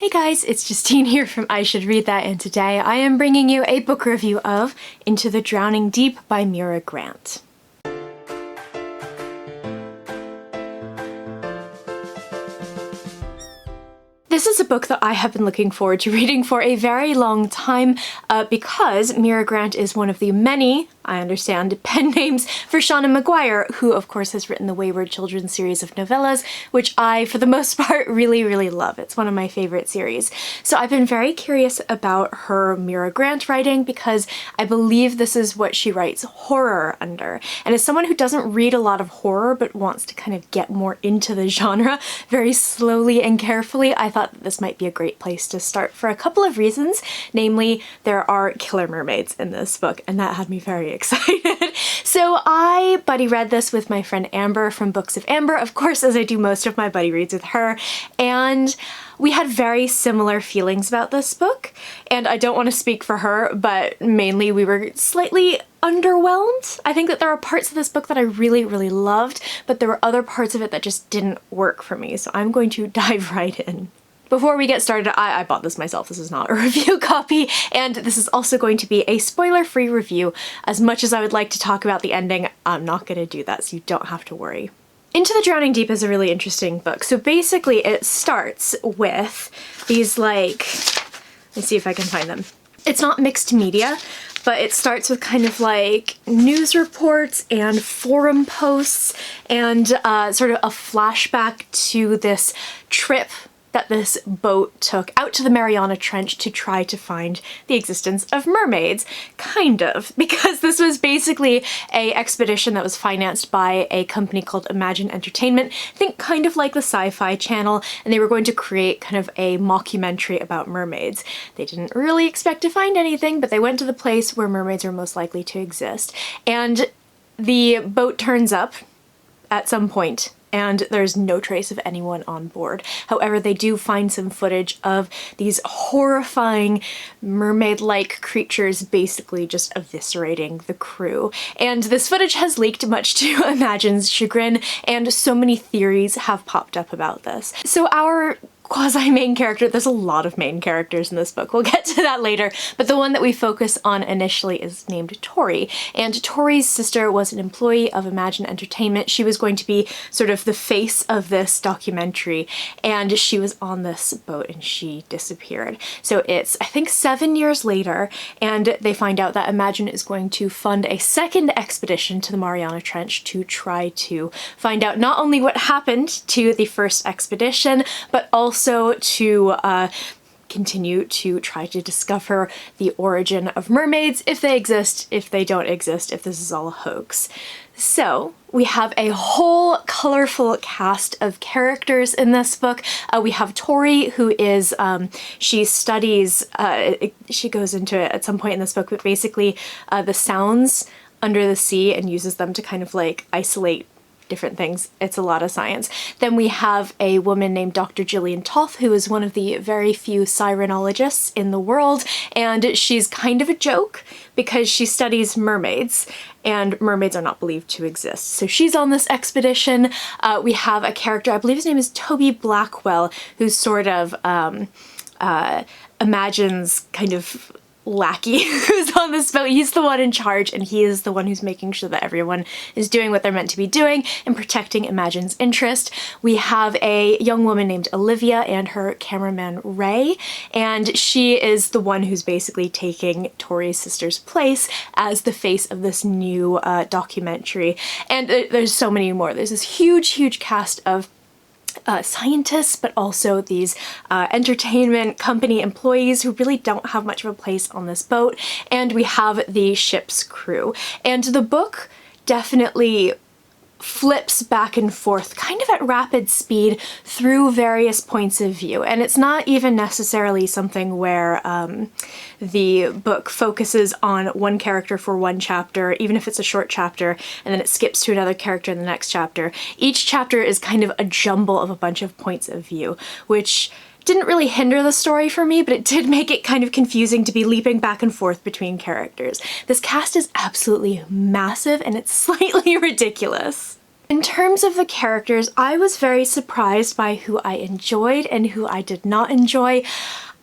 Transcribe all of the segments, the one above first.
Hey guys, it's Justine here from I Should Read That, and today I am bringing you a book review of Into the Drowning Deep by Mira Grant. This is a book that I have been looking forward to reading for a very long time because Mira Grant is one of the many, I understand, pen names for Seanan McGuire, who of course has written the Wayward Children series of novellas, which I, for the most part, really love. It's one of my favorite series. So I've been very curious about her Mira Grant writing because I believe this is what she writes horror under. And as someone who doesn't read a lot of horror but wants to kind of get more into the genre very slowly and carefully, I thought that this might be a great place to start for a couple of reasons. Namely, there are killer mermaids in this book, and that had me very excited. So I buddy read this with my friend Amber from Books of Amber, of course, as I do most of my buddy reads with her, and we had very similar feelings about this book. And I don't want to speak for her, but mainly we were slightly underwhelmed. I think that there are parts of this book that I really loved, but there were other parts of it that just didn't work for me, so I'm going to dive right in. Before we get started, I bought this myself. This is not a review copy, and this is also going to be a spoiler-free review. As much as I would like to talk about the ending, I'm not going to do that, so you don't have to worry. Into the Drowning Deep is a really interesting book. So basically it starts with these let me see if I can find them. It's not mixed media, but it starts with kind of like news reports and forum posts and sort of a flashback to this trip that this boat took out to the Mariana Trench to try to find the existence of mermaids. Kind of, because this was basically a expedition that was financed by a company called Imagine Entertainment, I think kind of like the Sci-Fi Channel, and they were going to create kind of a mockumentary about mermaids. They didn't really expect to find anything, but they went to the place where mermaids are most likely to exist. And the boat turns up at some point, and there's no trace of anyone on board. However, they do find some footage of these horrifying mermaid-like creatures basically just eviscerating the crew. And this footage has leaked much to Imagine's chagrin, and so many theories have popped up about this. So our quasi-main character, there's a lot of main characters in this book, we'll get to that later, but the one that we focus on initially is named Tori, and Tori's sister was an employee of Imagine Entertainment. She was going to be sort of the face of this documentary, and she was on this boat and she disappeared. So it's, I think, 7 years later, and they find out that Imagine is going to fund a second expedition to the Mariana Trench to try to find out not only what happened to the first expedition, but also to continue to try to discover the origin of mermaids, if they exist, if they don't exist, if this is all a hoax. So we have a whole colorful cast of characters in this book. We have Tori, who is, she studies, she goes into it at some point in this book, but basically the sounds under the sea and uses them to kind of like isolate different things. It's a lot of science. Then we have a woman named Dr. Gillian Toth, who is one of the very few sirenologists in the world, and she's kind of a joke because she studies mermaids, and mermaids are not believed to exist. So she's on this expedition. We have a character, I believe his name is Toby Blackwell, who's sort of Imagine's kind of lackey who's on this boat. He's the one in charge, and he is the one who's making sure that everyone is doing what they're meant to be doing and protecting Imagine's interest. We have a young woman named Olivia and her cameraman Ray, and she is the one who's basically taking Tori's sister's place as the face of this new documentary. And there's so many more. There's this huge cast of scientists, but also these entertainment company employees who really don't have much of a place on this boat, and we have the ship's crew. And the book definitely flips back and forth kind of at rapid speed through various points of view, and it's not even necessarily something where the book focuses on one character for one chapter, even if it's a short chapter, and then it skips to another character in the next chapter. Each chapter is kind of a jumble of a bunch of points of view, which didn't really hinder the story for me, but it did make it kind of confusing to be leaping back and forth between characters. This cast is absolutely massive, and it's slightly ridiculous. In terms of the characters, I was very surprised by who I enjoyed and who I did not enjoy.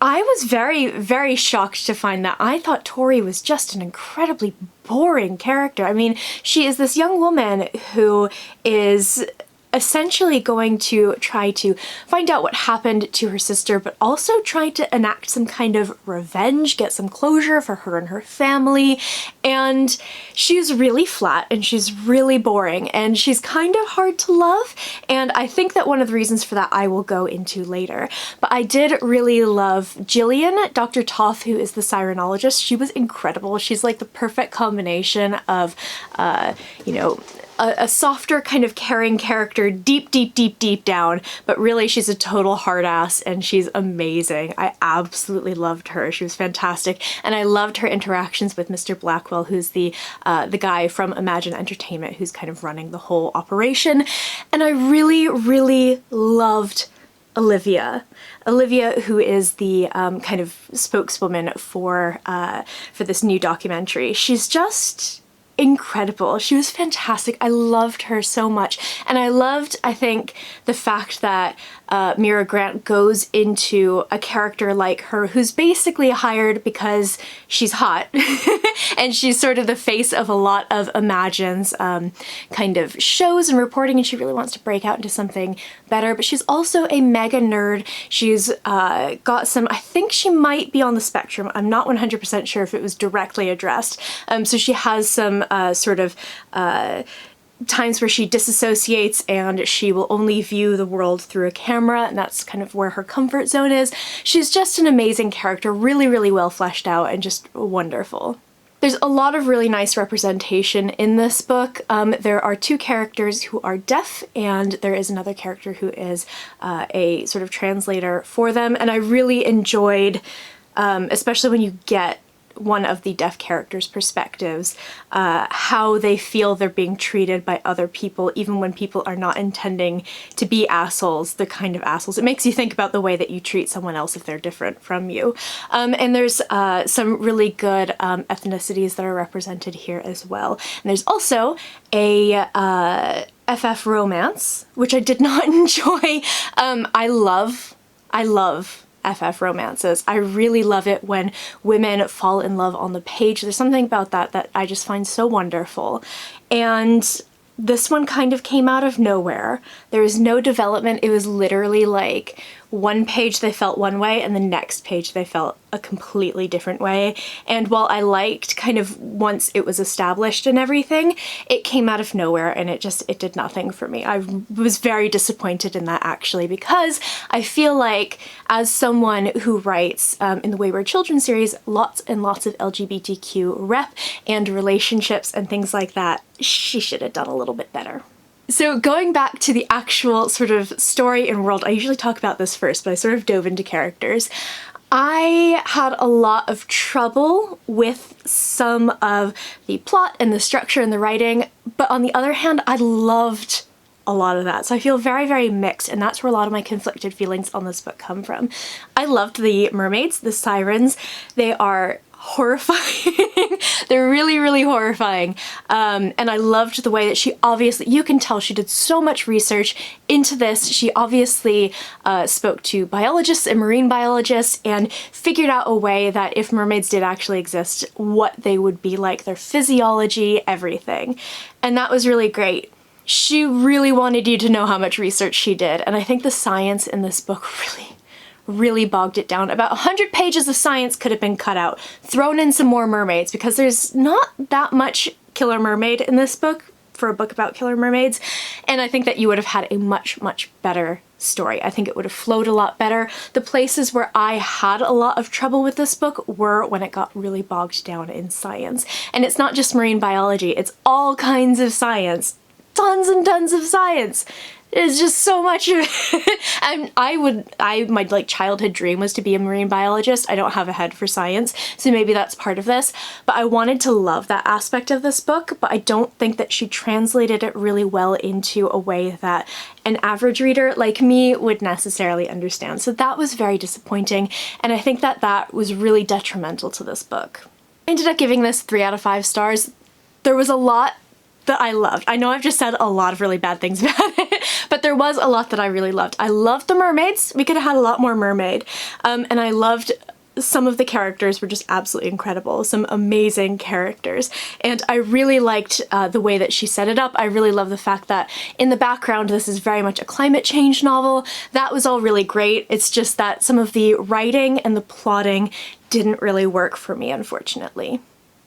I was very, very shocked to find that I thought Tori was just an incredibly boring character. I mean, she is this young woman who is essentially going to try to find out what happened to her sister, but also try to enact some kind of revenge, get some closure for her and her family. And she's really flat and she's really boring and she's kind of hard to love. And I think that one of the reasons for that I will go into later. But I did really love Jillian, Dr. Toth, who is the sirenologist. She was incredible. She's like the perfect combination of, you know, a softer kind of caring character deep, deep, deep, deep down, but really she's a total hard ass and she's amazing. I absolutely loved her. She was fantastic. And I loved her interactions with Mr. Blackwell, who's the guy from Imagine Entertainment who's kind of running the whole operation. And I really, really loved Olivia. Olivia, who is the kind of spokeswoman for this new documentary. She's just incredible. She was fantastic. I loved her so much. And I loved, I think, the fact that Mira Grant goes into a character like her who's basically hired because she's hot and she's sort of the face of a lot of Imagine's kind of shows and reporting, and she really wants to break out into something better, but she's also a mega nerd. She's got some, I think she might be on the spectrum. I'm not 100% sure if it was directly addressed. So she has some sort of times where she disassociates and she will only view the world through a camera, and that's kind of where her comfort zone is. She's just an amazing character, really, really well fleshed out and just wonderful. There's a lot of really nice representation in this book. There are two characters who are deaf, and there is another character who is a sort of translator for them, and I really enjoyed, especially when you get one of the deaf characters' perspectives, how they feel they're being treated by other people, even when people are not intending to be assholes. They're kind of assholes. It makes you think about the way that you treat someone else if they're different from you. And there's some really good ethnicities that are represented here as well. And there's also a FF romance, which I did not enjoy. I love FF romances. I really love it when women fall in love on the page. There's something about that I just find so wonderful. And this one kind of came out of nowhere. There was no development. It was literally like one page they felt one way and the next page they felt a completely different way. And while I liked kind of once it was established and everything, it came out of nowhere and it did nothing for me. I was very disappointed in that actually, because I feel like as someone who writes in the Wayward Children series lots and lots of LGBTQ rep and relationships and things like that, she should have done a little bit better. So going back to the actual sort of story and world, I usually talk about this first, but I sort of dove into characters. I had a lot of trouble with some of the plot and the structure and the writing, but on the other hand, I loved a lot of that. So I feel very, very mixed, and that's where a lot of my conflicted feelings on this book come from. I loved the mermaids, the sirens. They are horrifying. They're really, really horrifying. And I loved the way that she obviously, you can tell she did so much research into this. She obviously spoke to biologists and marine biologists and figured out a way that if mermaids did actually exist, what they would be like, their physiology, everything. And that was really great. She really wanted you to know how much research she did, and I think the science in this book really bogged it down. About 100 pages of science could have been cut out, thrown in some more mermaids, because there's not that much killer mermaid in this book for a book about killer mermaids, and I think that you would have had a much, much better story. I think it would have flowed a lot better. The places where I had a lot of trouble with this book were when it got really bogged down in science. And it's not just marine biology, it's all kinds of science. Tons and tons of science. There's just so much of it. And my like childhood dream was to be a marine biologist. I don't have a head for science, so maybe that's part of this. But I wanted to love that aspect of this book, but I don't think that she translated it really well into a way that an average reader like me would necessarily understand. So that was very disappointing, and I think that that was really detrimental to this book. I ended up giving this 3 out of 5 stars. There was a lot that I loved. I know I've just said a lot of really bad things about it, but there was a lot that I really loved. I loved the mermaids. We could have had a lot more mermaid. And I loved some of the characters were just absolutely incredible. Some amazing characters. And I really liked the way that she set it up. I really love the fact that in the background, this is very much a climate change novel. That was all really great. It's just that some of the writing and the plotting didn't really work for me, unfortunately.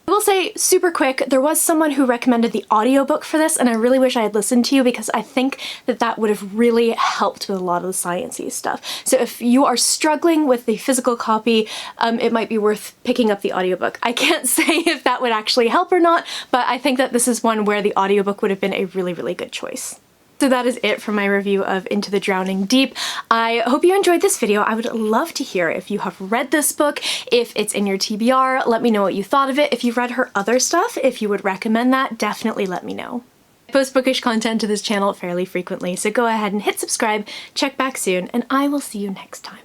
I will say, super quick, there was someone who recommended the audiobook for this, and I really wish I had listened to you because I think that that would have really helped with a lot of the sciencey stuff. So if you are struggling with the physical copy, it might be worth picking up the audiobook. I can't say if that would actually help or not, but I think that this is one where the audiobook would have been a really, really good choice. So that is it for my review of Into the Drowning Deep. I hope you enjoyed this video. I would love to hear if you have read this book, if it's in your TBR, let me know what you thought of it. If you've read her other stuff, if you would recommend that, definitely let me know. I post bookish content to this channel fairly frequently, so go ahead and hit subscribe, check back soon, and I will see you next time.